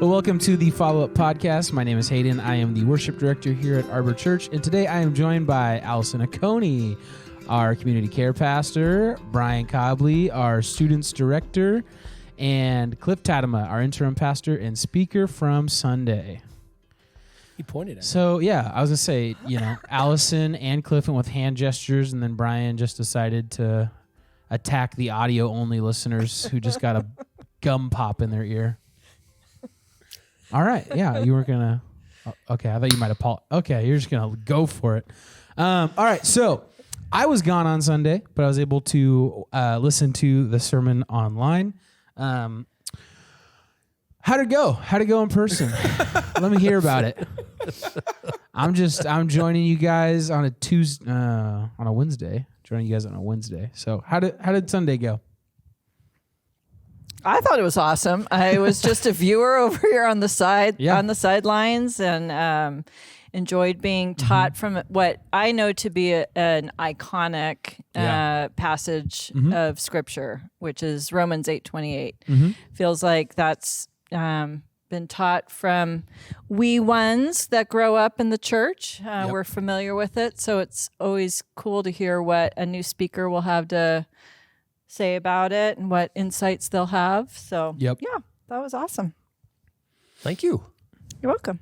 Well, welcome to the Followup podcast. My name is Hayden. I am the worship director here at Arbor Church, and today I am joined by Alison, our community care pastor, Bryan Cobley, our students director, and Cliff Tadema, our interim pastor and speaker from Sunday. He pointed at So, yeah, I was going to say, Alison and Cliff went with hand gestures, and then Bryan just decided to attack the audio-only listeners who just got a gum pop in their ear. All right, yeah, you were going to... Okay, I thought you might have... Okay, you're just going to go for it. All right, so I was gone on Sunday, but I was able to listen to the sermon online. How'd it go? How'd it go in person? Let me hear about it. I'm joining you guys on a Wednesday. Joining you guys on a Wednesday. So how did Sunday go? I thought it was awesome. I was just a viewer over here on the sidelines, and enjoyed being taught from what I know to be an iconic passage of Scripture, which is Romans 8:28. Feels like that's been taught from wee ones that grow up in the church. We're familiar with it, so it's always cool to hear what a new speaker will have to say about it and what insights they'll have. So, yeah, that was awesome. Thank you. You're welcome.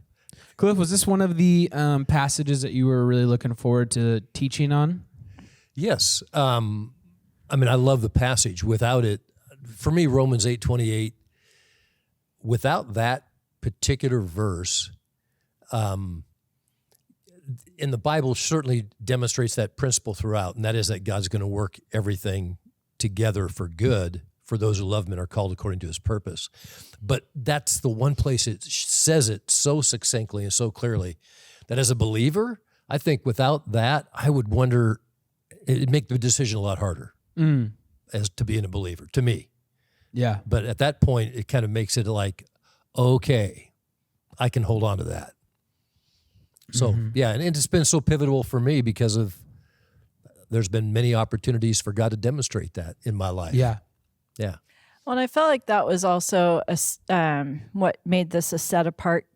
Cliff, was this one of the passages that you were really looking forward to teaching on? Yes. I love the passage. Without it, for me, Romans 8:28, without that particular verse, and the Bible certainly demonstrates that principle throughout, and that is that God's going to work everything together for good for those who love him and are called according to his purpose. But that's the one place it says it so succinctly and so clearly that as a believer, I think without that, I would wonder, it'd make the decision a lot harder as to being a believer, to me. Yeah. But at that point, it kind of makes it like, okay, I can hold on to that. So, yeah, and it's been so pivotal for me because there's been many opportunities for God to demonstrate that in my life. Yeah. Yeah. Well, and I felt like that was also what made this a set-apart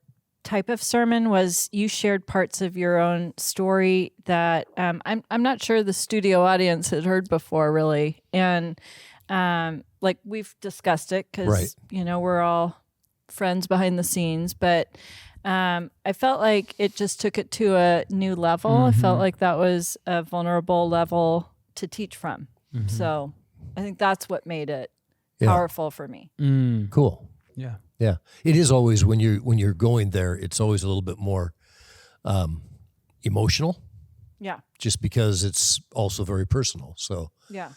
type of sermon was you shared parts of your own story that I'm not sure the studio audience had heard before, really. And like we've discussed it because, we're all friends behind the scenes, but I felt like it just took it to a new level. I felt like that was a vulnerable level to teach from. So I think that's what made it powerful for me. Cool. Yeah. Yeah. It is always when you're going there, it's always a little bit more emotional. Yeah. Just because it's also very personal. So yeah.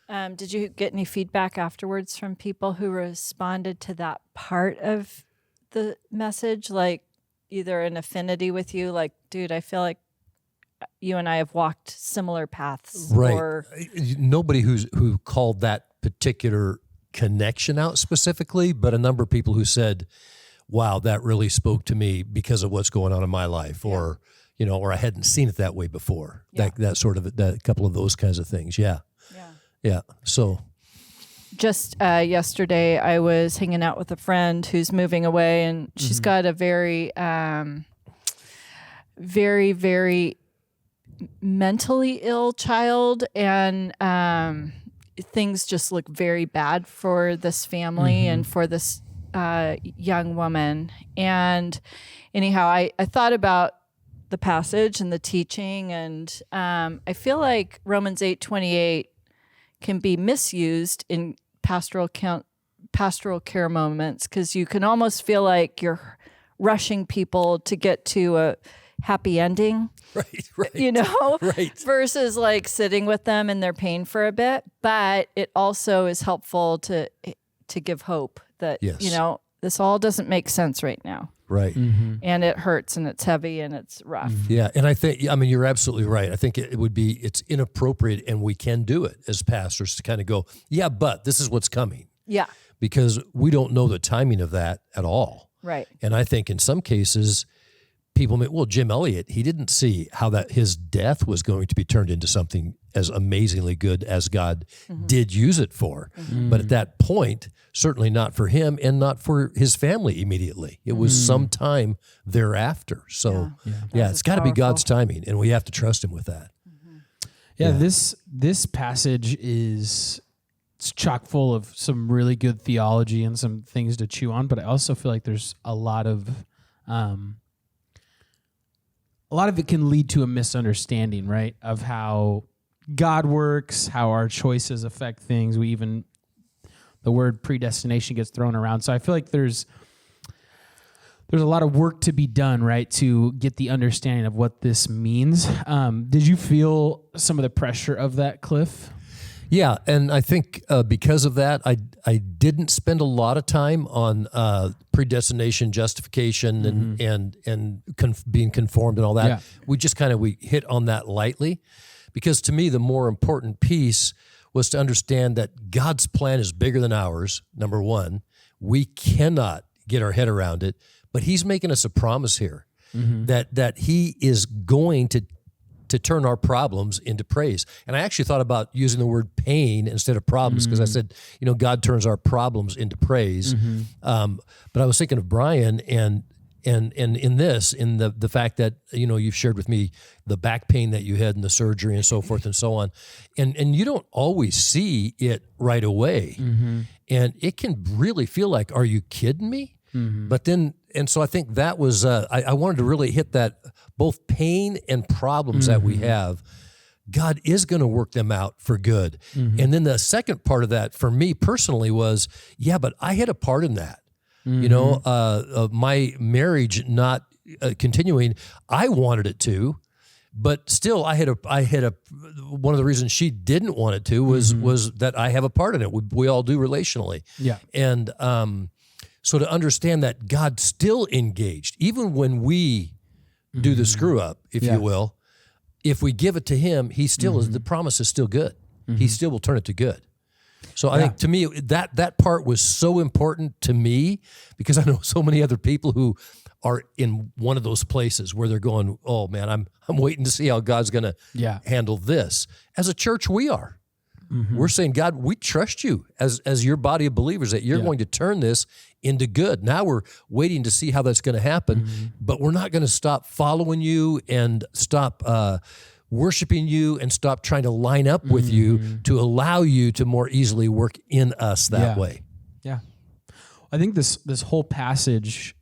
Did you get any feedback afterwards from people who responded to that part of the message, like either an affinity with you, like, dude, I feel like you and I have walked similar paths, right? Or nobody who called that particular connection out specifically, but a number of people who said, "Wow, that really spoke to me because of what's going on in my life," or or I hadn't seen it that way before. Yeah. That sort of that couple of those kinds of things. Yeah. So. Just yesterday, I was hanging out with a friend who's moving away, and she's got a very, very, very mentally ill child, and things just look very bad for this family and for this young woman. And anyhow, I thought about the passage and the teaching, and I feel like Romans 8:28 can be misused in pastoral care moments, because you can almost feel like you're rushing people to get to a happy ending, right, right, versus like sitting with them in their pain for a bit. But it also is helpful to give hope that this all doesn't make sense right now. Right. And it hurts and it's heavy and it's rough. Yeah. And I think, you're absolutely right. I think it's inappropriate, and we can do it as pastors to kind of go, yeah, but this is what's coming. Yeah. Because we don't know the timing of that at all. Right. And I think in some cases, people may, Jim Elliott, he didn't see how that his death was going to be turned into something as amazingly good as God did use it for. But at that point, certainly not for him and not for his family immediately. It was some time thereafter. So, it's got to be God's timing, and we have to trust him with that. Yeah, this passage is chock full of some really good theology and some things to chew on, but I also feel like there's a lot of it can lead to a misunderstanding, right, of how God works, how our choices affect things. The word predestination gets thrown around. So I feel like there's a lot of work to be done, right, to get the understanding of what this means. Did you feel some of the pressure of that, Cliff? Yeah, and I think because of that, I didn't spend a lot of time on predestination, justification, and being conformed and all that. Yeah. We hit on that lightly, because to me the more important piece was to understand that God's plan is bigger than ours. Number one, we cannot get our head around it, but He's making us a promise here that He is going to turn our problems into praise. And I actually thought about using the word pain instead of problems, because I said, God turns our problems into praise. But I was thinking of Bryan and in the fact that, you've shared with me the back pain that you had in the surgery and so forth and so on. And you don't always see it right away. And it can really feel like, are you kidding me? But then, and so I think that was, I wanted to really hit that, both pain and problems that we have, God is going to work them out for good. And then the second part of that for me personally was, but I had a part in that. My marriage not continuing, I wanted it to, but still I had a one of the reasons she didn't want it to was that I have a part in it. We all do relationally. Yeah. And, so to understand that God still engaged, even when we do the screw up, if you will, if we give it to Him, He still is, the promise is still good. He still will turn it to good. So I think to me, that part was so important to me, because I know so many other people who are in one of those places where they're going, oh man, I'm waiting to see how God's going to handle this. As a church, we are. We're saying, God, we trust you as your body of believers that you're going to turn this into good. Now we're waiting to see how that's going to happen, but we're not going to stop following you and stop worshiping you and stop trying to line up with you to allow you to more easily work in us that way. Yeah. I think this whole passage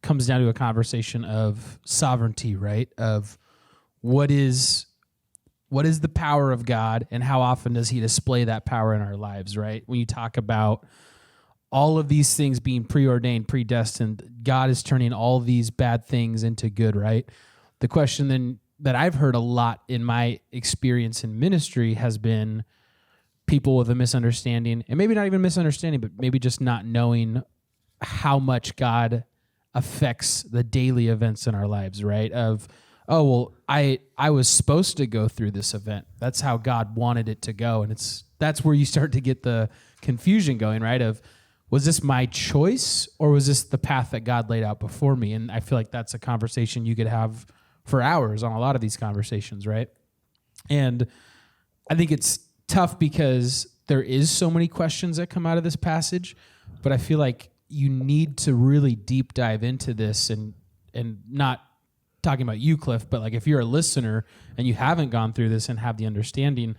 comes down to a conversation of sovereignty, right? Of what is the power of God, and how often does He display that power in our lives, right? When you talk about all of these things being preordained, predestined, God is turning all these bad things into good, right? The question then that I've heard a lot in my experience in ministry has been people with a misunderstanding, and maybe not even misunderstanding, but maybe just not knowing how much God affects the daily events in our lives, right? Of, oh, well, I was supposed to go through this event. That's how God wanted it to go. And that's where you start to get the confusion going, right? Of, was this my choice, or was this the path that God laid out before me? And I feel like that's a conversation you could have for hours on a lot of these conversations, right? And I think it's tough because there is so many questions that come out of this passage, but I feel like you need to really deep dive into this, and not talking about you, Cliff, but like if you're a listener and you haven't gone through this and have the understanding,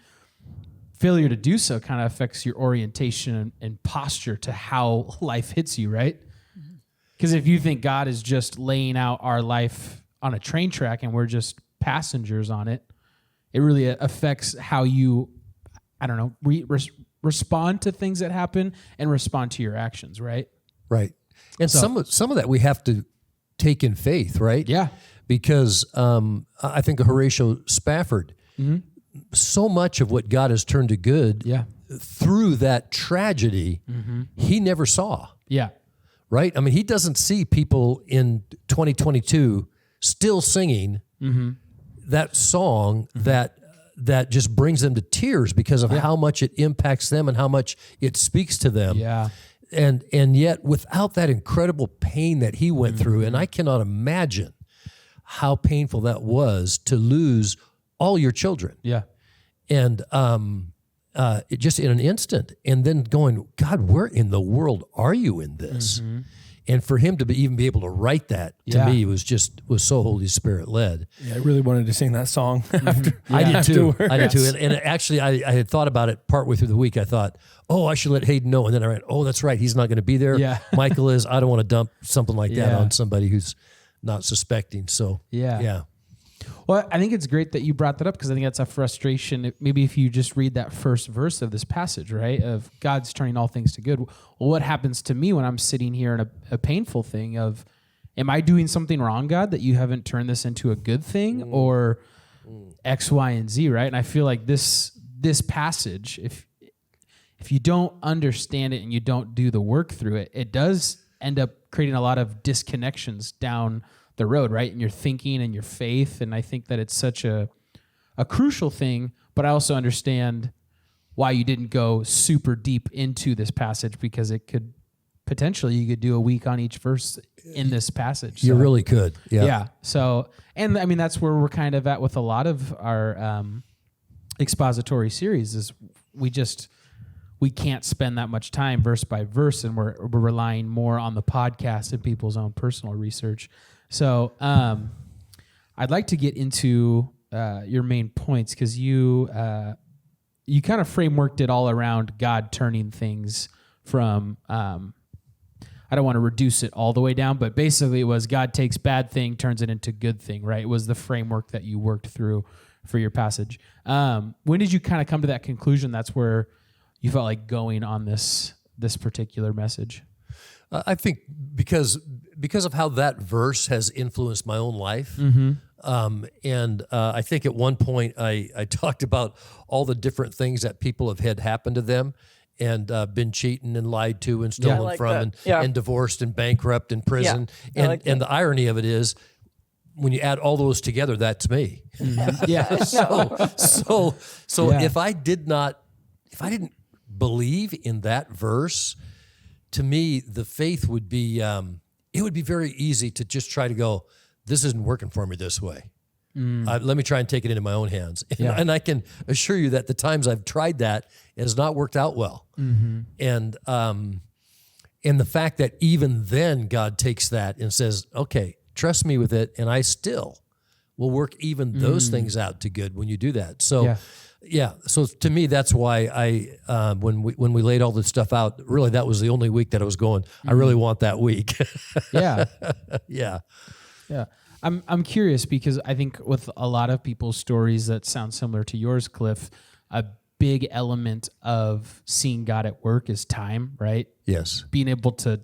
failure to do so kind of affects your orientation and posture to how life hits you, right? Because if you think God is just laying out our life on a train track and we're just passengers on it, it really affects how you, respond to things that happen and respond to your actions, right? Right. And some of that we have to take in faith, right? Yeah. Because I think of Horatio Spafford, so much of what God has turned to good through that tragedy, he never saw. Yeah. Right? I mean, he doesn't see people in 2022 still singing that song that just brings them to tears because of how much it impacts them and how much it speaks to them. Yeah. And yet without that incredible pain that he went through, and I cannot imagine how painful that was to lose all your children. Yeah. and it just in an instant, and then going, God, where in the world are you in this? Mm-hmm. And for him to even be able to write that to me was so Holy Spirit led. Yeah, I really wanted to sing that song after. I did too. Afterwards. I did too. And actually, I had thought about it partway through the week. I thought, oh, I should let Hayden know. And then I went, oh, that's right. He's not going to be there. Yeah. Michael is. I don't want to dump something like that Yeah. on somebody who's not suspecting. So yeah. Well, I think it's great that you brought that up because I think that's a frustration. Maybe if you just read that first verse of this passage, right, of God's turning all things to good. Well, what happens to me when I'm sitting here in a painful thing of, am I doing something wrong, God, that you haven't turned this into a good thing or X, Y, and Z, right? And I feel like this passage, if you don't understand it and you don't do the work through it, it does end up creating a lot of disconnections down the road, right? And your thinking and your faith. And I think that it's such a crucial thing, but I also understand why you didn't go super deep into this passage because it could potentially, you could do a week on each verse in this passage. You really could. Yeah. Yeah. So, and I mean, that's where we're kind of at with a lot of our expository series is we can't spend that much time verse by verse, and we're relying more on the podcast and people's own personal research. So I'd like to get into your main points because you kind of frameworked it all around God turning things from, I don't want to reduce it all the way down, but basically it was God takes bad thing, turns it into good thing, right? It was the framework that you worked through for your passage. When did you kind of come to that conclusion? That's where you felt like going on this particular message. I think because of how that verse has influenced my own life. And I think at one point I talked about all the different things that people have had happen to them and been cheating and lied to and stolen like from that. and divorced and bankrupt and prison. And the irony of it is when you add all those together, that's me. Yeah. So if I didn't believe in that verse, to me, the faith would be, it would be very easy to just try to go, this isn't working for me this way. Let me try and take it into my own hands. And I can assure you that the times I've tried that, it has not worked out well. And the fact that even then God takes that and says, okay, trust me with it, and I still will work even those things out to good when you do that. So so to me, that's why I when we laid all this stuff out, really that was the only week that I was going, I really want that week. Yeah. Yeah. I'm curious because I think with a lot of people's stories that sound similar to yours, Cliff, a big element of seeing God at work is time, right? Yes. Being able to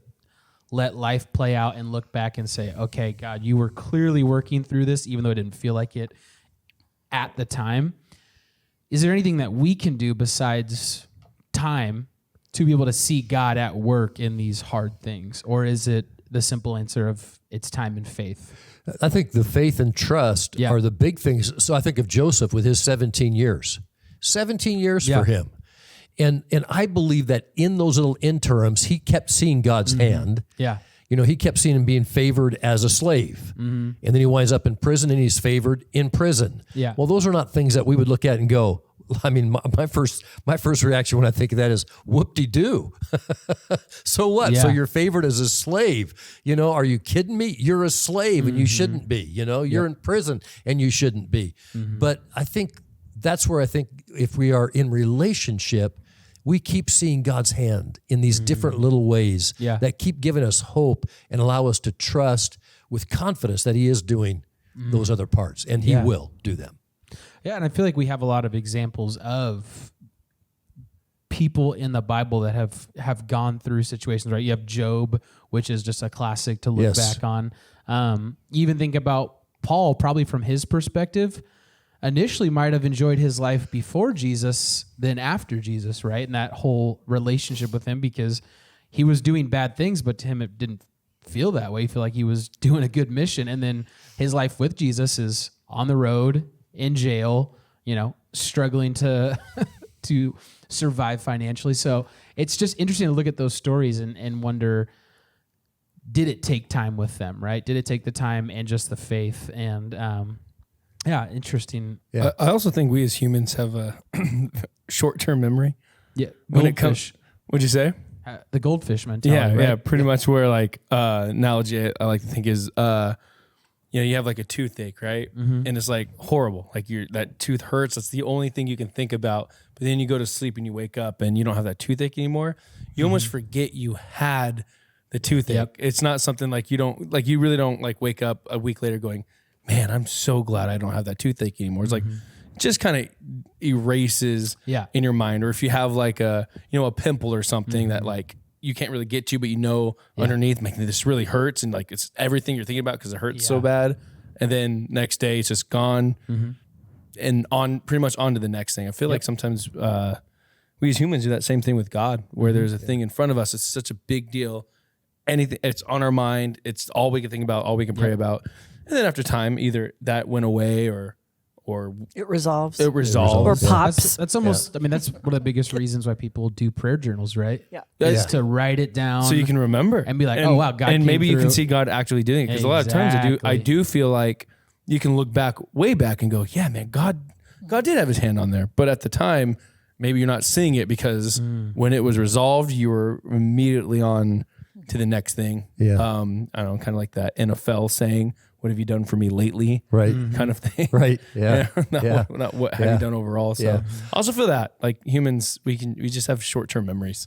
let life play out and look back and say, okay, God, you were clearly working through this, even though it didn't feel like it at the time. Is there anything that we can do besides time to be able to see God at work in these hard things? Or is it the simple answer of it's time and faith? I think the faith and trust are the big things. So I think of Joseph with his 17 years. 17 years for him. And I believe that in those little interims, he kept seeing God's hand. Yeah. You know, he kept seeing him being favored as a slave. And then he winds up in prison and he's favored in prison. Yeah. Well, those are not things that we would look at and go, I mean, my first reaction when I think of that is whoop-de-doo. So what? Yeah. So you're favored as a slave. You know, are you kidding me? You're a slave and you shouldn't be. You know, you're in prison and you shouldn't be. But I think that's where I think if we are in relationship, we keep seeing God's hand in these different little ways that keep giving us hope and allow us to trust with confidence that he is doing those other parts and he will do them. Yeah, and I feel like we have a lot of examples of people in the Bible that have gone through situations, right? You have Job, which is just a classic to look back on. You even think about Paul, probably from his perspective, initially might have enjoyed his life before Jesus than after Jesus, right? And that whole relationship with him because he was doing bad things, but to him it didn't feel that way. He felt like he was doing a good mission. And then his life with Jesus is on the road, in jail, you know, struggling to to survive financially. So it's just interesting to look at those stories and wonder, did it take time with them, right? Did it take the time and just the faith? And Yeah, interesting. Yeah. I also think we as humans have a short-term memory. Yeah, When it comes, goldfish. what'd you say? The goldfish mentality. Yeah, right? pretty much. Where like analogy I like to think is, you have like a toothache, right? Mm-hmm. And it's like horrible. Like that tooth hurts. That's the only thing you can think about. But then you go to sleep and you wake up and you don't have that toothache anymore. You almost forget you had the toothache. Yep. It's not something like you really don't like wake up a week later going, man, I'm so glad I don't have that toothache anymore. It's like just kind of erases in your mind. Or if you have like a pimple or something that like you can't really get to, but underneath, making this really hurts, and like it's everything you're thinking about because it hurts so bad. And then next day it's just gone, and pretty much on to the next thing. I feel like sometimes we as humans do that same thing with God, where there's a thing in front of us. It's such a big deal. Anything, it's on our mind. It's all we can think about, all we can pray about. And then after time, either that went away or It resolves. it resolves. Or pops. That's almost. I mean, that's one of the biggest reasons why people do prayer journals, right? Yeah. Is to write it down So you can remember and be like, oh wow, God. and came maybe you can through. see God actually doing it, because a lot of times I Exactly. do feel like you can look way back and go, yeah, man, God did have his hand on there, but at the time maybe you're not seeing it because when it was resolved, you were immediately on to the next thing. Yeah. I don't know, kind of like that NFL saying, "What have you done for me lately?" Right. Kind of thing. Right. Yeah. Not what have you done overall. So I also feel that like humans, we just have short-term memories.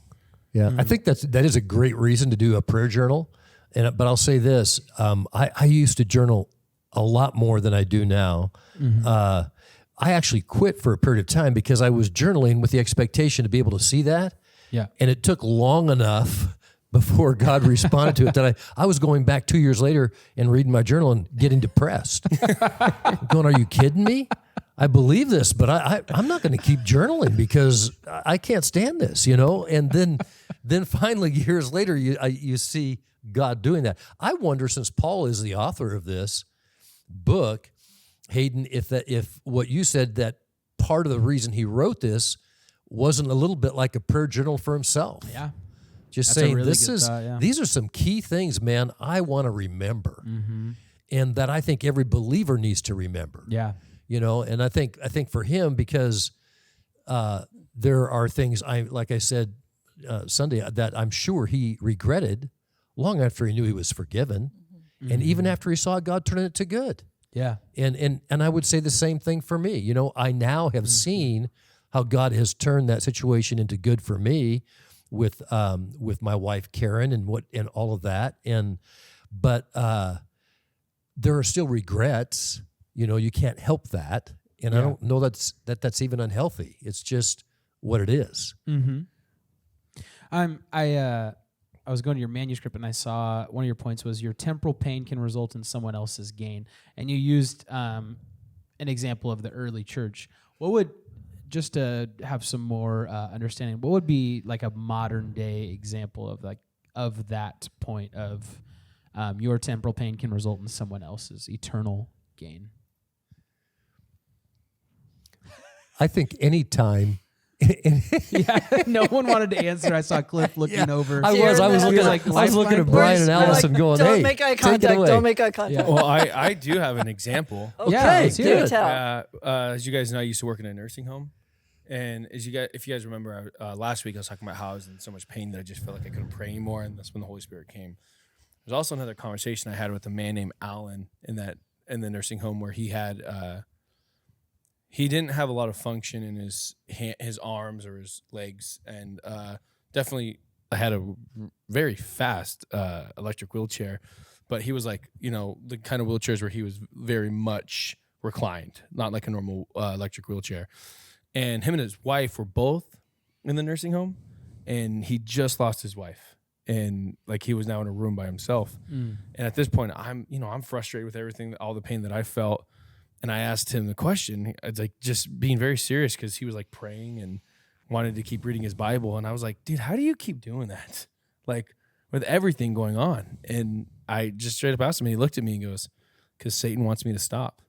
Yeah, I think that is a great reason to do a prayer journal. But I'll say this: I used to journal a lot more than I do now. I actually quit for a period of time because I was journaling with the expectation to be able to see that. Yeah. And it took long enough before God responded to it that I was going back 2 years later and reading my journal and getting depressed. Going, are you kidding me? I believe this, but I'm not going to keep journaling because I can't stand this, And then finally, years later, you see God doing that. I wonder, since Paul is the author of this book, Hayden, if what you said, that part of the reason he wrote this wasn't a little bit like a prayer journal for himself. Yeah. Just That's a saying, really good thought, yeah. these are some key things, man, I want to remember, and that I think every believer needs to remember. Yeah. And I think for him, because there are things like I said Sunday, that I'm sure he regretted long after he knew he was forgiven, and even after he saw God turn it to good. Yeah. And I would say the same thing for me. I now have seen how God has turned that situation into good for me with my wife Karen and all of that. But there are still regrets. You can't help that, and I don't know that's even unhealthy. It's just what it is. Mm-hmm. I was going to your manuscript and I saw one of your points was your temporal pain can result in someone else's gain, and you used an example of the early church. What would, just to have some more understanding, what would be like a modern day example of that point of your temporal pain can result in someone else's eternal gain? I think any time. Yeah, no one wanted to answer. I saw Cliff looking over. I was looking at Bryan and Alison going, don't hey, make eye take it contact. away. Don't make eye contact. Well, I do have an example. Yeah, let's hear do it. tell. As you guys know, I used to work in a nursing home, and if you guys remember, last week I was talking about how I was in so much pain that I just felt like I couldn't pray anymore, and that's when the Holy Spirit came. There's also another conversation I had with a man named Alan in the nursing home where he had he didn't have a lot of function in his arms or his legs, and definitely had a very fast electric wheelchair, but he was like, the kind of wheelchairs where he was very much reclined, not like a normal electric wheelchair. And him and his wife were both in the nursing home, and he just lost his wife, and like he was now in a room by himself. And at this point, I'm frustrated with everything, all the pain that I felt. And I asked him the question, it's like just being very serious, because he was like praying and wanted to keep reading his Bible. And I was like, dude, how do you keep doing that? Like with everything going on. And I just straight up asked him, and he looked at me and goes, because Satan wants me to stop.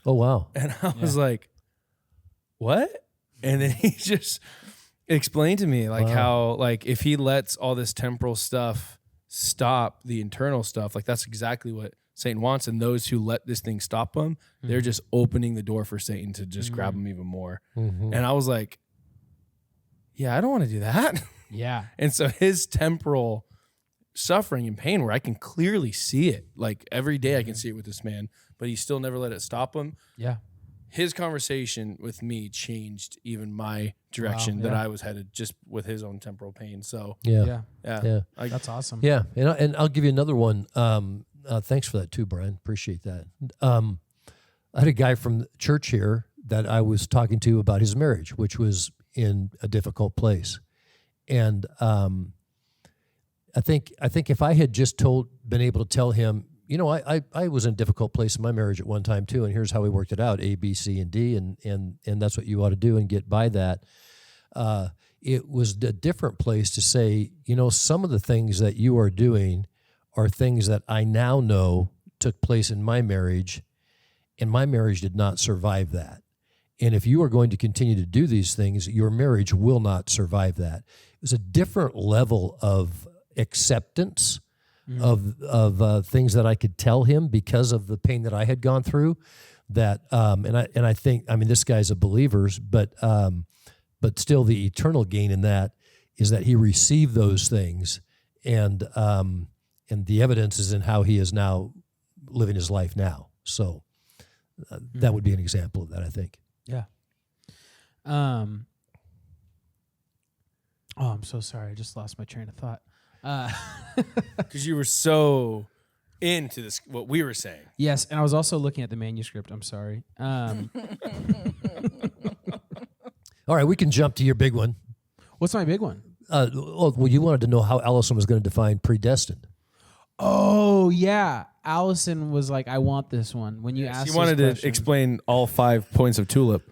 Oh, wow. And I was like, what? And then he just explained to me like how, like, if he lets all this temporal stuff stop the internal stuff, like that's exactly what Satan wants, and those who let this thing stop them, they're just opening the door for Satan to just grab them even more. And I was like, yeah, I don't want to do that. Yeah. And so his temporal suffering and pain, where I can clearly see it, like every day I can see it with this man, but he still never let it stop him. Yeah. His conversation with me changed even my direction that I was headed just with his own temporal pain. So Yeah. that's awesome. Yeah, and I'll give you another one. Thanks for that too, Bryan. Appreciate that. I had a guy from church here that I was talking to about his marriage, which was in a difficult place, and I think if I had just been able to tell him, you know, I was in a difficult place in my marriage at one time too, and here's how we worked it out: A, B, C, and D, and that's what you ought to do and get by that. It was a different place to say, you know, some of the things that you are doing are things that I now know took place in my marriage, and my marriage did not survive that. And if you are going to continue to do these things, your marriage will not survive that. It was a different level of acceptance of things that I could tell him because of the pain that I had gone through. That and I think, I mean, this guy's a believer, but still the eternal gain in that is that he received those things, and the evidence is in how he is now living his life now. So that would be an example of that, I think. Yeah. Oh, I'm so sorry. I just lost my train of thought. because you were so into this, what we were saying. Yes, and I was also looking at the manuscript. I'm sorry. All right, we can jump to your big one. What's my big one? Well, you wanted to know how Alison was going to define predestined. Oh, yeah. Allison was like, I want this one. When you asked She wanted to explain all 5 points of tulip.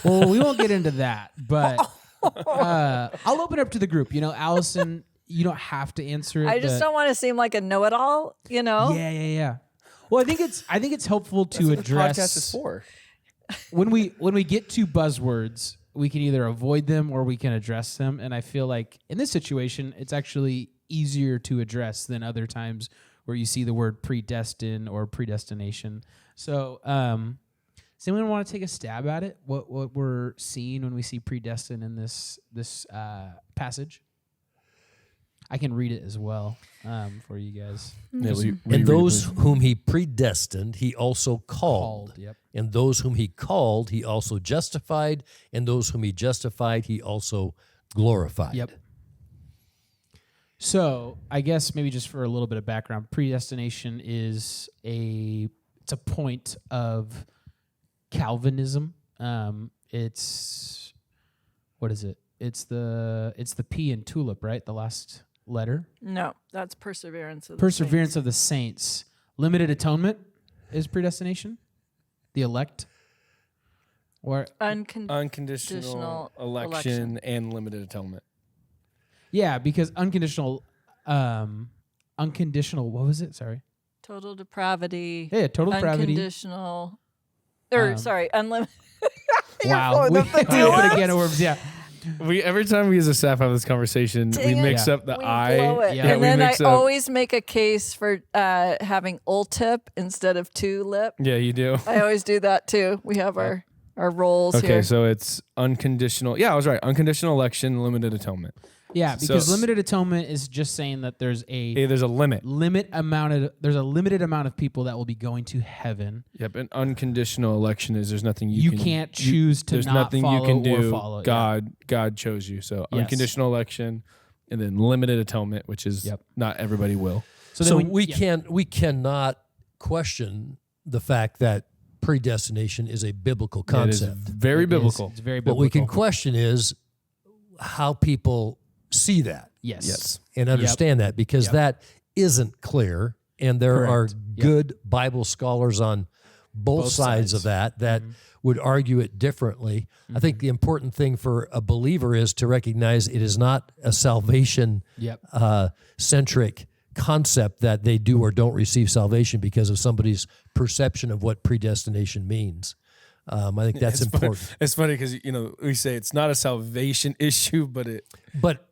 Well, we won't get into that, but I'll open up to the group. You know, Allison, you don't have to answer it. I just don't want to seem like a know-it-all, you know? Yeah. Well, I think it's helpful to address. That's what the podcast is for. When we get to buzzwords, we can either avoid them or we can address them. And I feel like in this situation, it's actually easier to address than other times where you see the word predestined or predestination. So, does anyone want to take a stab at it? What we're seeing when we see predestined in this passage? I can read it as well for you guys. Yeah, And those whom he predestined, he also called. Yep. And those whom he called, he also justified. And those whom he justified, he also glorified. Yep. So I guess maybe just for a little bit of background, predestination is it's a point of Calvinism. It's what is it? It's the P in tulip, right? The last letter. No, that's perseverance of the saints. Limited atonement is predestination. The elect. Or unconditional election and limited atonement. Yeah, because unconditional, what was it? Sorry. Total depravity. Yeah, total depravity. Unconditional, unlimited. Wow. We open a can of worms, yeah. Every time we as a staff have this conversation, we mix up the I. Yeah. And then I always make a case for having ultip instead of tulip. Yeah, you do. I always do that too. We have our roles here. Okay, so it's unconditional. Yeah, I was right. Unconditional election, limited atonement. Yeah, because limited atonement is just saying that there's there's a limit. There's a limited amount of people that will be going to heaven. Yep, and unconditional election is there's nothing you can't choose to there's not nothing follow you can do. or follow. God chose you. So unconditional election, and then limited atonement, which is not everybody will. So we cannot question the fact that predestination is a biblical concept. It is very biblical. It's very biblical. What we can question is how people see that. Yes. And understand that, because that isn't clear. And there are good Bible scholars on both sides of that would argue it differently. I think the important thing for a believer is to recognize it is not a salvation centric concept that they do or don't receive salvation because of somebody's perception of what predestination means. I think that's important. It's funny because we say it's not a salvation issue, but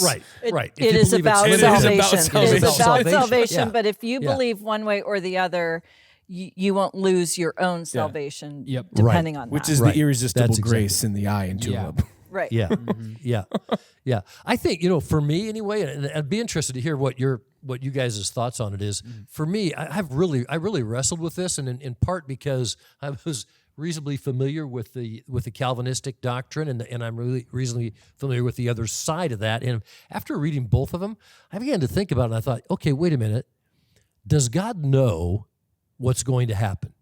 right. It is about salvation. It is about salvation. Yeah. But if you believe one way or the other, you won't lose your own salvation depending on that. Which is the irresistible grace in the eye and tulip. Right. Yeah. Yeah. I think, for me anyway, and I'd be interested to hear what you guys' thoughts on it is. For me, I really wrestled with this, and in part because I was reasonably familiar with the Calvinistic doctrine, and I'm really reasonably familiar with the other side of that. And after reading both of them, I began to think about it, and I thought, okay, wait a minute. Does God know what's going to happen?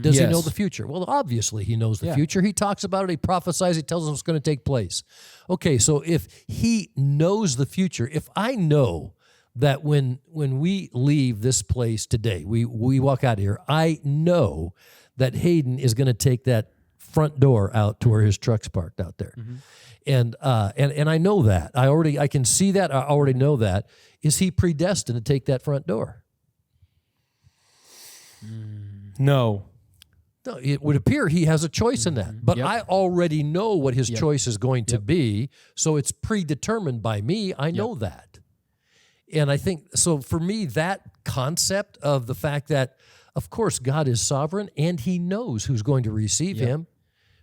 Does he know the future? Well, obviously he knows the future. He talks about it. He prophesies. He tells us what's going to take place. Okay, so if he knows the future, if I know that when we leave this place today, we walk out of here, I know that Hayden is going to take that front door out to where his truck's parked out there. And I know that. I can see that. I already know that. Is he predestined to take that front door? No. No, it would appear he has a choice in that. But I already know what his choice is going to be, so it's predetermined by me. I know that. And I think, so for me, that concept of the fact that, of course, God is sovereign and he knows who's going to receive him.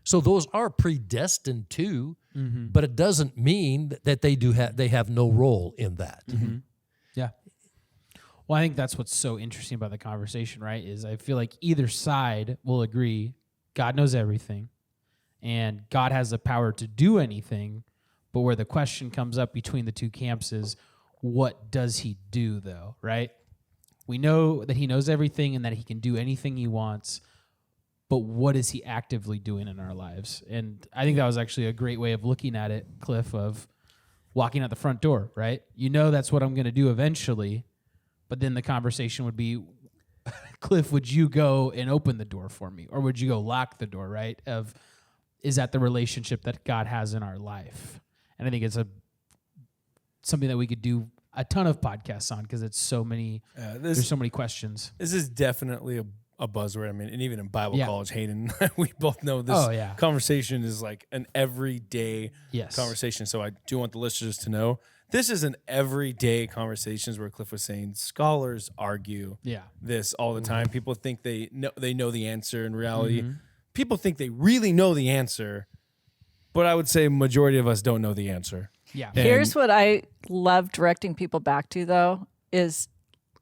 So those are predestined too, but it doesn't mean that they have no role in that. Yeah. Well, I think that's what's so interesting about the conversation, right? Is I feel like either side will agree God knows everything and God has the power to do anything, but where the question comes up between the two camps is, what does he do though, right? We know that he knows everything and that he can do anything he wants, but what is he actively doing in our lives? And I think that was actually a great way of looking at it, Cliff, of walking out the front door, right? You know that's what I'm going to do eventually. But then the conversation would be, Cliff, would you go and open the door for me? Or would you go lock the door, right? Is that the relationship that God has in our life? And I think it's something that we could do a ton of podcasts on because it's so many, there's so many questions. This is definitely a buzzword. I mean, and even in Bible college, Hayden, we both know this conversation is like an everyday conversation. So I do want the listeners to know this is an everyday conversations where Cliff was saying scholars argue this all the time. People think they know the answer. In reality, people think they really know the answer, but I would say majority of us don't know the answer. Yeah. Here's what I love directing people back to, though, is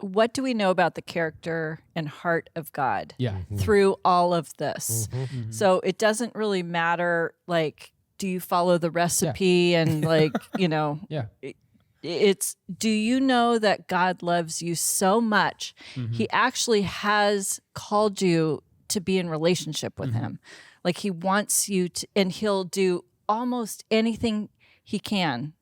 what do we know about the character and heart of God through all of this? So it doesn't really matter, like, do you follow the recipe and like, it's, do you know that God loves you so much? He actually has called you to be in relationship with him. Like he wants you to, and he'll do almost anything he can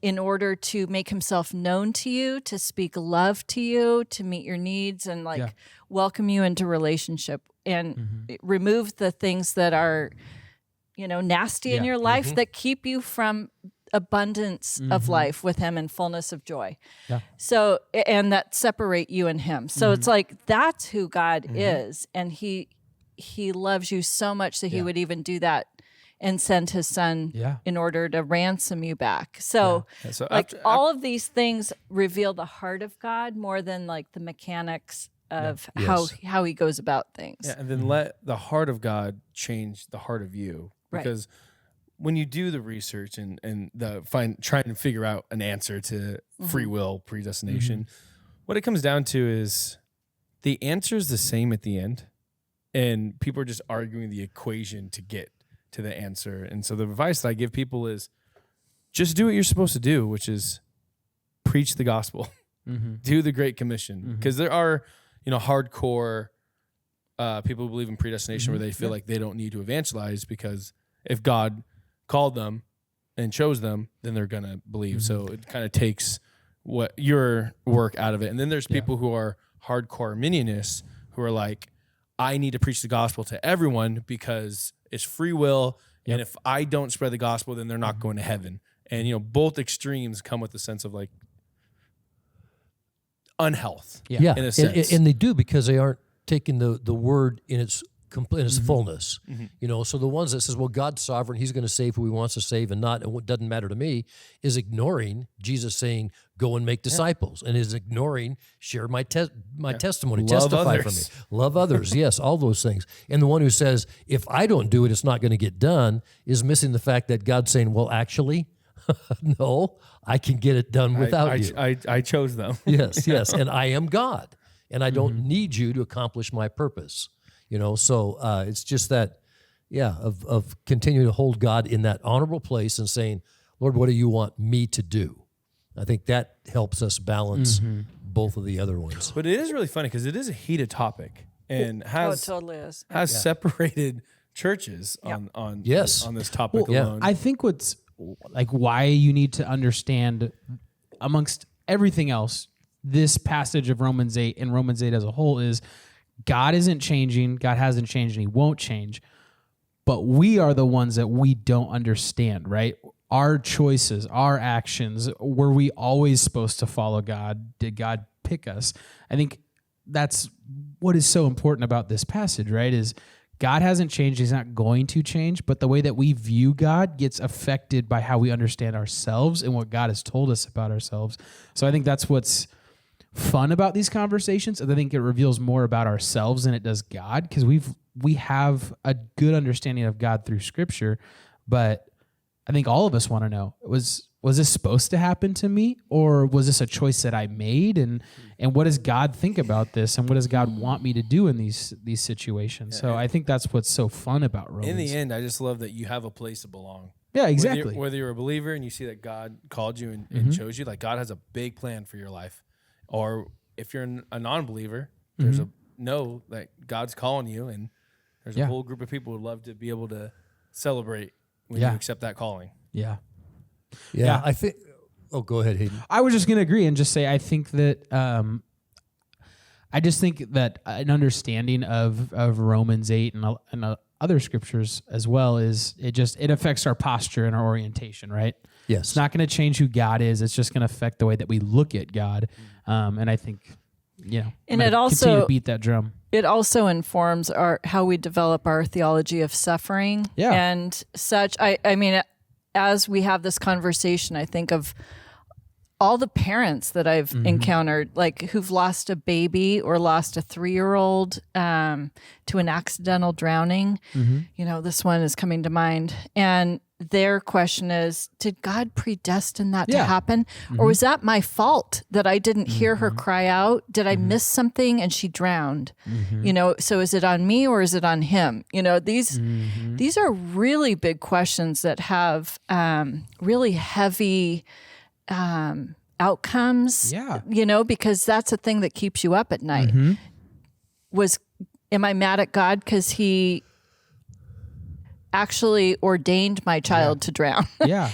in order to make himself known to you, to speak love to you, to meet your needs and like welcome you into relationship and remove the things that are, nasty in your life that keep you from abundance of life with him and fullness of joy. So, and that separate you and him. So it's like, that's who God is. And he loves you so much that he would even do that and send his son in order to ransom you back. So, so like all of these things reveal the heart of God more than like the mechanics of how he goes about things. Yeah, and then let the heart of God change the heart of you. Because when you do the research and trying to figure out an answer to free will, predestination, what it comes down to is the answer is the same at the end. And people are just arguing the equation to get to the answer. And so the advice that I give people is just do what you're supposed to do, which is preach the gospel, do the Great Commission. Because there are, hardcore people who believe in predestination where they feel like they don't need to evangelize because if God called them and chose them, then they're going to believe. So it kind of takes what your work out of it. And then there's people who are hardcore Arminianists who are like, I need to preach the gospel to everyone because it's free will. And if I don't spread the gospel, then they're not going to heaven. And, both extremes come with the sense of like unhealth in a sense. And they do because they aren't taking the word in its in its fullness. You know, so the ones that says, well, God's sovereign, he's going to save who he wants to save and not, and what doesn't matter to me, is ignoring Jesus saying, go and make disciples, and is ignoring, share my testimony, Love testify others. for me, love others, yes, all those things. And the one who says, if I don't do it, it's not going to get done, is missing the fact that God's saying, well, actually, no, I can get it done without you. I chose them. Yes, and I am God, and I don't need you to accomplish my purpose. You know, so it's just that, of continuing to hold God in that honorable place and saying, Lord, what do you want me to do? I think that helps us balance both of the other ones. But it is really funny because it is a heated topic and it has totally is. separated churches on this topic alone. I think what's like why you need to understand amongst everything else, this passage of Romans 8 and Romans 8 as a whole is God isn't changing, God hasn't changed, and he won't change. But we are the ones that we don't understand, right? Our choices, our actions, were we always supposed to follow God? Did God pick us? I think that's what is so important about this passage, right? Is God hasn't changed, he's not going to change, but the way that we view God gets affected by how we understand ourselves and what God has told us about ourselves. So I think that's what's fun about these conversations, and I think it reveals more about ourselves than it does God, because we have a good understanding of God through Scripture, but I think all of us want to know, was this supposed to happen to me, or was this a choice that I made, and what does God think about this, and what does God want me to do in these situations? So I think that's what's so fun about Romans. In the end, I just love that you have a place to belong. Yeah, exactly. Whether you're a believer and you see that God called you and chose you, like God has a big plan for your life. Or if you're a non-believer, there's know that God's calling you, and there's a whole group of people who would love to be able to celebrate when you accept that calling. Yeah. I think. Oh, go ahead, Hayden. I was just going to agree and just say I think that I just think that an understanding of Romans 8 and other scriptures as well is it affects our posture and our orientation, right? Yes. It's not going to change who God is. It's just going to affect the way that we look at God. And I think, and it also continue to beat that drum. It also informs how we develop our theology of suffering and such. I mean, as we have this conversation, I think of all the parents that I've encountered, like who've lost a baby or lost a 3-year-old to an accidental drowning. You know, this one is coming to mind. And their question is, did God predestine that to happen? Or was that my fault that I didn't hear her cry out? Did I miss something and she drowned? You know, so is it on me or is it on him? You know, these are really big questions that have really heavy outcomes, you know, because that's a thing that keeps you up at night. Am I mad at God because he actually ordained my child to drown?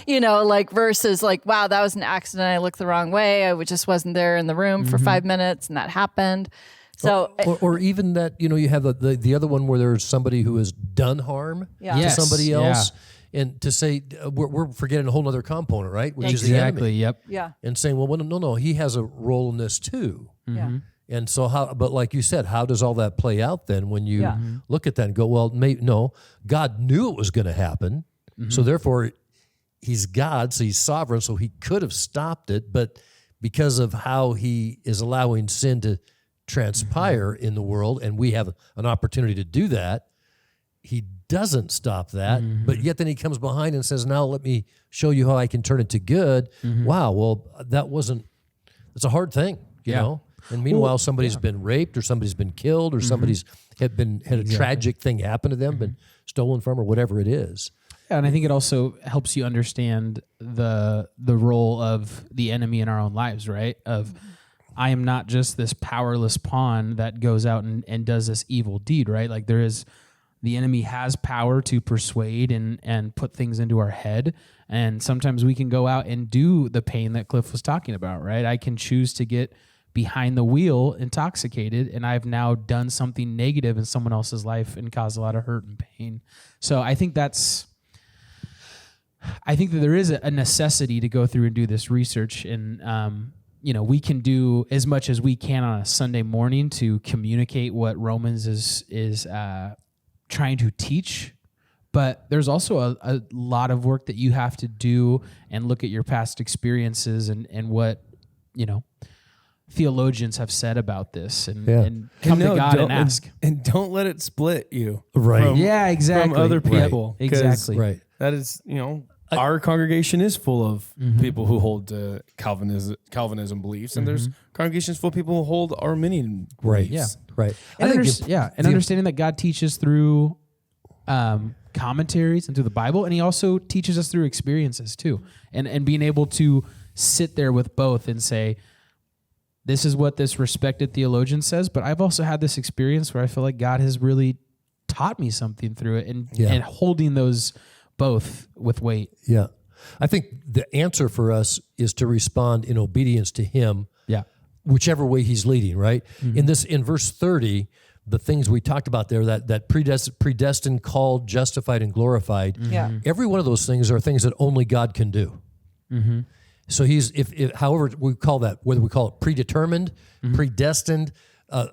You know, like versus like, wow, that was an accident. I looked the wrong way. I just wasn't there in the room for 5 minutes and that happened. So, or even that, you know, you have the other one where there's somebody who has done harm to somebody else. And to say, we're forgetting a whole other component, right? Which is the enemy. Yeah. And saying, well, no, he has a role in this too. Yeah. And so but like you said, how does all that play out then when you look at that and go, well, no, God knew it was going to happen. So therefore he's God, so he's sovereign, so he could have stopped it. But because of how he is allowing sin to transpire in the world, and we have an opportunity to do that, he doesn't stop that, but yet then he comes behind and says, now let me show you how I can turn it to good. Wow, well, it's a hard thing, you know? And meanwhile, somebody's been raped, or somebody's been killed, or somebody's had a tragic thing happen to them, been stolen from, or whatever it is. Yeah, and I think it also helps you understand the role of the enemy in our own lives, right? Of I am not just this powerless pawn that goes out and does this evil deed, right? Like the enemy has power to persuade and put things into our head. And sometimes we can go out and do the pain that Cliff was talking about, right? I can choose to get behind the wheel intoxicated, and I've now done something negative in someone else's life and caused a lot of hurt and pain. So I think that there is a necessity to go through and do this research, and we can do as much as we can on a Sunday morning to communicate what Romans is trying to teach, but there's also a lot of work that you have to do and look at your past experiences and what, theologians have said about this and come to God and ask. And don't let it split you. Right. Exactly. From other people. Right. Exactly. Right. That is, our congregation is full of people who hold Calvinism beliefs, and there's congregations full of people who hold Arminian beliefs. Right. Yeah. Right. And understanding that God teaches through commentaries and through the Bible, and he also teaches us through experiences too. And being able to sit there with both and say, this is what this respected theologian says, but I've also had this experience where I feel like God has really taught me something through it, and holding those both with weight. Yeah. I think the answer for us is to respond in obedience to him. Yeah. Whichever way he's leading, right? In verse 30, the things we talked about there, that predestined, called, justified, and glorified. Yeah. Every one of those things are things that only God can do. So he's, if however we call that, whether we call it predetermined, predestined,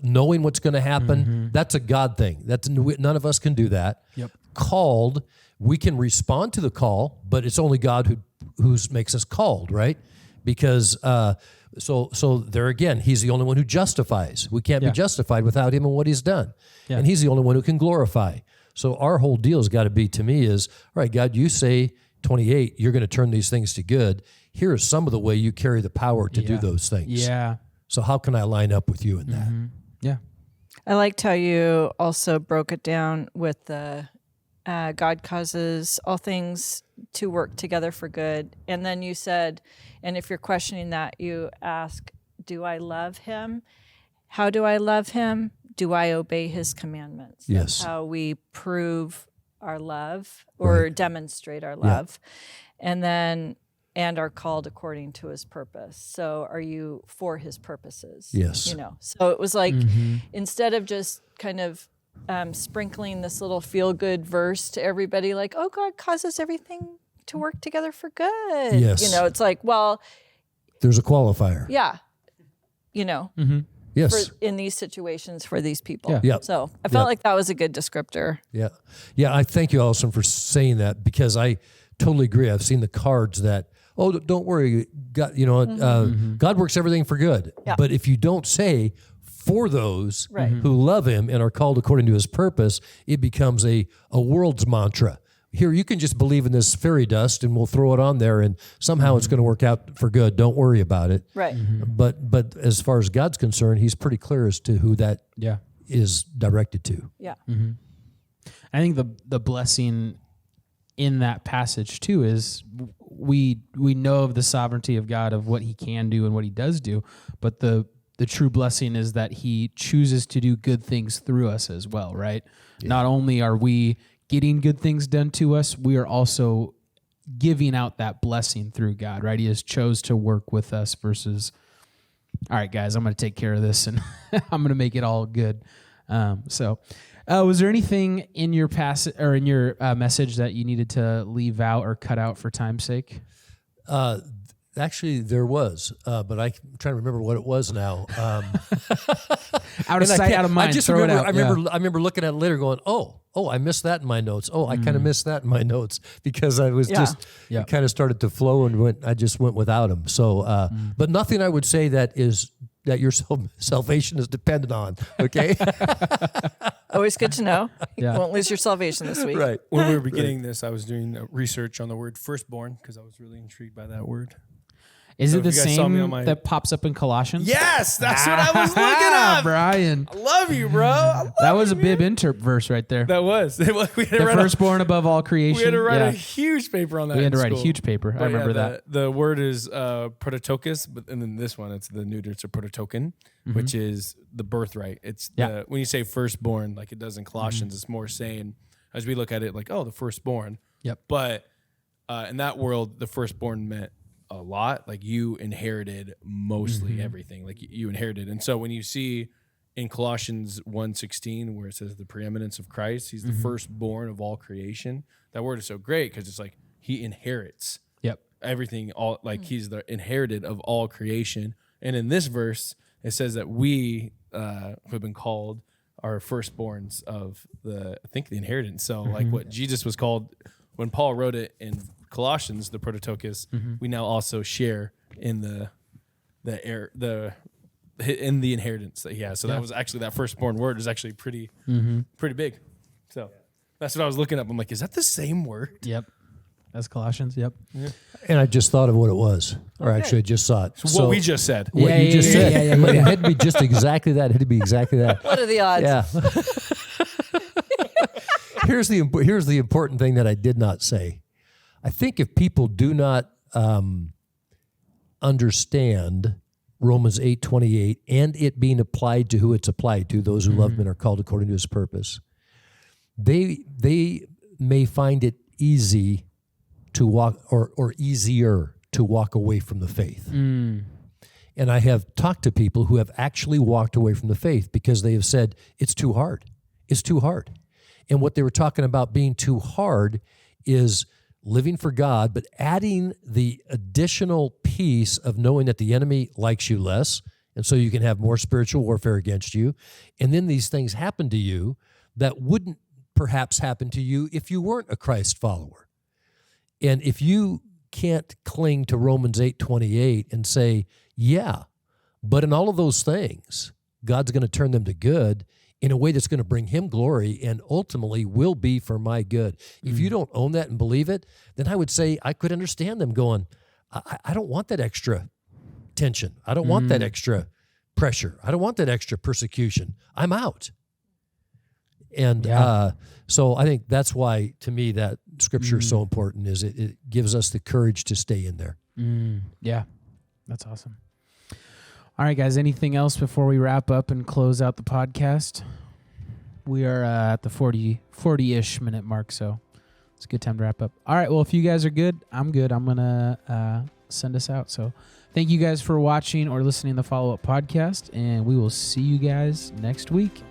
knowing what's going to happen, that's a God thing. None of us can do that. Yep. Called, we can respond to the call, but it's only God who makes us called, right? Because so there again, he's the only one who justifies. We can't be justified without him and what he's done. Yeah. And he's the only one who can glorify. So our whole deal has got to be, to me, is, all right, God, you say 28, you're going to turn these things to good. Here is some of the way you carry the power to do those things. Yeah. So how can I line up with you in that? Yeah. I liked how you also broke it down with the God causes all things to work together for good. And then you said, and if you're questioning that, you ask, do I love him? How do I love him? Do I obey his commandments? Yes. That's how we prove our love or demonstrate our love. And then, and are called according to his purpose. So are you for his purposes? Yes. So it was like, instead of just kind of sprinkling this little feel-good verse to everybody, like, oh, God causes everything to work together for good. Yes. It's like, well, there's a qualifier. yeah, Yes. in these situations for these people. Yeah. Yep. So I felt like that was a good descriptor. Yeah. Yeah, I thank you, Alison, for saying that, because I totally agree. I've seen the cards that, oh, don't worry, God, God works everything for good. Yeah. But if you don't say, for those Right. who love him and are called according to his purpose, it becomes a world's mantra. Here, you can just believe in this fairy dust and we'll throw it on there and somehow it's going to work out for good. Don't worry about it. Right. But as far as God's concerned, he's pretty clear as to who that is directed to. Yeah. I think the blessing in that passage too is we know of the sovereignty of God, of what he can do and what he does do, but the true blessing is that he chooses to do good things through us as well, right? Yeah. Not only are we getting good things done to us, we are also giving out that blessing through God, right? He has chose to work with us versus, all right, guys, I'm going to take care of this and I'm going to make it all good. Was there anything in your in your message that you needed to leave out or cut out for time's sake? Actually, there was, but I'm trying to remember what it was now. Out of sight, out of mind. I remember looking at it later, going, "Oh, I missed that in my notes. Oh, I kind of missed that in my notes," because I was it kind of started to flow and I just went without them. So, but nothing I would say that your salvation is dependent on. Okay. Always good to know. Yeah. You won't lose your salvation this week. Right. When we were beginning this, I was doing research on the word firstborn because I was really intrigued by that word. Is So it the if you guys saw me same on my- that pops up in Colossians? Yes, that's what I was looking at. Brian. I love you, bro. That was a bib interp verse right there. That was. We had to The write firstborn above all creation. We had to write Yeah. a huge paper on that. We had to in write a school. huge paper. I But remember that. The word is prototokos, and then this one, it's the neuter, it's a prototoken, which is the birthright. It's when you say firstborn, like it does in Colossians, it's more saying, as we look at it, like, oh, the firstborn. Yep. But in that world, the firstborn meant a lot. Like you inherited mostly everything. Like you inherited. And so when you see in Colossians 1:16 where it says the preeminence of Christ, he's the firstborn of all creation. That word is so great because it's like he inherits everything, all like he's the inherited of all creation. And in this verse, it says that we who have been called are firstborns of the inheritance. So like what Jesus was called when Paul wrote it in Colossians, the Prototokos, we now also share in the inheritance that he has. So that was actually, that firstborn word is actually pretty big. So that's what I was looking up. I'm like, is that the same word? Yep. That's Colossians. Yep. Yeah. And I just thought of what it was, or actually I just saw it. So what we just said. What you just said. It had to be just exactly that. It had to be exactly that. What are the odds? Yeah. Here's the important thing that I did not say. I think if people do not understand Romans 8:28 and it being applied to who it's applied to, those who love him and are called according to his purpose, they may find it easy to walk or easier to walk away from the faith. And I have talked to people who have actually walked away from the faith because they have said, it's too hard. It's too hard. And what they were talking about being too hard is living for God, but adding the additional piece of knowing that the enemy likes you less, and so you can have more spiritual warfare against you. And then these things happen to you that wouldn't perhaps happen to you if you weren't a Christ follower. And if you can't cling to Romans 8:28 and say, yeah, but in all of those things, God's going to turn them to good in a way that's going to bring him glory and ultimately will be for my good. If you don't own that and believe it, then I would say I could understand them going, I don't want that extra tension. I don't want that extra pressure. I don't want that extra persecution. I'm out. And so I think that's why, to me, that scripture is so important, is it gives us the courage to stay in there. Yeah, that's awesome. All right, guys, anything else before we wrap up and close out the podcast? We are at the 40-ish minute mark, so it's a good time to wrap up. All right, well, if you guys are good, I'm good. I'm going to send us out. So thank you guys for watching or listening to the Follow-Up podcast, and we will see you guys next week.